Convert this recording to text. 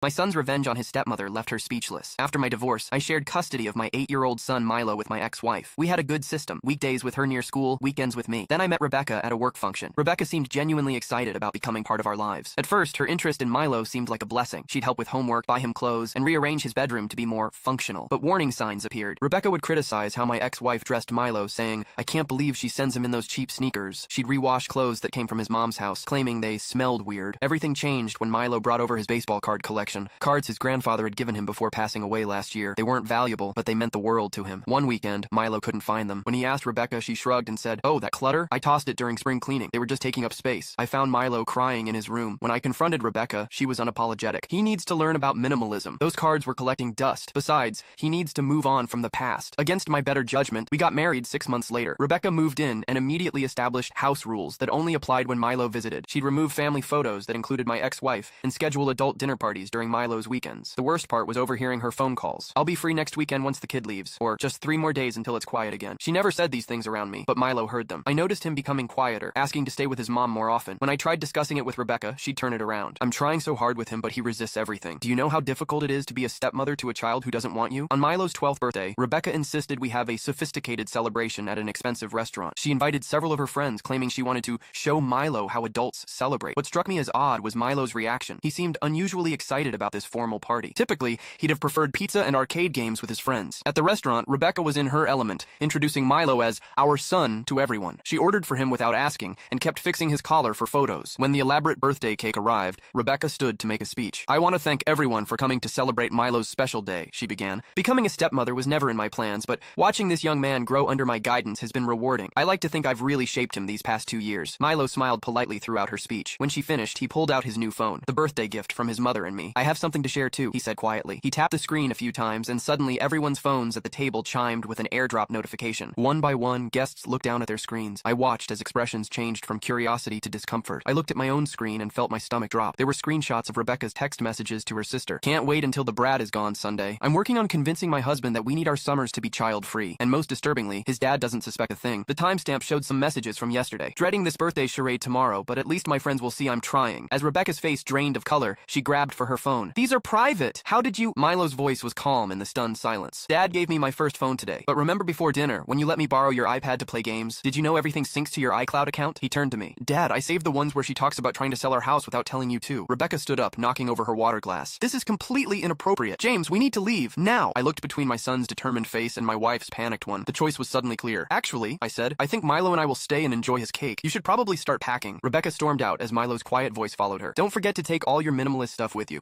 My son's revenge on his stepmother left her speechless. After my divorce, I shared custody of my 8-year-old son Milo with my ex-wife. We had a good system, weekdays with her near school, weekends with me. Then I met Rebecca at a work function. Rebecca seemed genuinely excited about becoming part of our lives. At first, her interest in Milo seemed like a blessing. She'd help with homework, buy him clothes, and rearrange his bedroom to be more functional. But warning signs appeared. Rebecca would criticize how my ex-wife dressed Milo, saying, "I can't believe she sends him in those cheap sneakers." She'd rewash clothes that came from his mom's house, claiming they smelled weird. Everything changed when Milo brought over his baseball card collection. Cards his grandfather had given him before passing away last year. They weren't valuable, but they meant the world to him. One weekend, Milo couldn't find them. When he asked Rebecca, she shrugged and said, "Oh, that clutter? I tossed it during spring cleaning. They were just taking up space." I found Milo crying in his room. When I confronted Rebecca, she was unapologetic. He needs to learn about minimalism. Those cards were collecting dust. Besides, he needs to move on from the past. Against my better judgment, we got married 6 months later. Rebecca moved in and immediately established house rules that only applied when Milo visited. She'd remove family photos that included my ex-wife and schedule adult dinner parties during Milo's weekends. The worst part was overhearing her phone calls. "I'll be free next weekend once the kid leaves," or "just 3 more days until it's quiet again." She never said these things around me, but Milo heard them. I noticed him becoming quieter, asking to stay with his mom more often. When I tried discussing it with Rebecca, she'd turn it around. "I'm trying so hard with him, but he resists everything. Do you know how difficult it is to be a stepmother to a child who doesn't want you?" On Milo's 12th birthday, Rebecca insisted we have a sophisticated celebration at an expensive restaurant. She invited several of her friends, claiming she wanted to show Milo how adults celebrate. What struck me as odd was Milo's reaction. He seemed unusually excited about this formal party. Typically, he'd have preferred pizza and arcade games with his friends. At the restaurant, Rebecca was in her element, introducing Milo as our son to everyone. She ordered for him without asking and kept fixing his collar for photos. When the elaborate birthday cake arrived, Rebecca stood to make a speech. "I want to thank everyone for coming to celebrate Milo's special day," she began. "Becoming a stepmother was never in my plans, but watching this young man grow under my guidance has been rewarding. I like to think I've really shaped him these past 2 years." Milo smiled politely throughout her speech. When she finished, he pulled out his new phone, the birthday gift from his mother and me. "I have something to share too," he said quietly. He tapped the screen a few times, and suddenly everyone's phones at the table chimed with an airdrop notification. One by one, guests looked down at their screens. I watched as expressions changed from curiosity to discomfort. I looked at my own screen and felt my stomach drop. There were screenshots of Rebecca's text messages to her sister. "Can't wait until the brat is gone Sunday. I'm working on convincing my husband that we need our summers to be child-free." And most disturbingly, his dad doesn't suspect a thing. The timestamp showed some messages from yesterday. "Dreading this birthday charade tomorrow, but at least my friends will see I'm trying." As Rebecca's face drained of color, she grabbed for her phone. "These are private. How did you—" Milo's voice was calm in the stunned silence. "Dad gave me my first phone today. But remember before dinner, when you let me borrow your iPad to play games? Did you know everything syncs to your iCloud account?" He turned to me. "Dad, I saved the ones where she talks about trying to sell our house without telling you too." Rebecca stood up, knocking over her water glass. "This is completely inappropriate. James, we need to leave, now." I looked between my son's determined face and my wife's panicked one. The choice was suddenly clear. "Actually," I said, "I think Milo and I will stay and enjoy his cake. You should probably start packing." Rebecca stormed out as Milo's quiet voice followed her. "Don't forget to take all your minimalist stuff with you."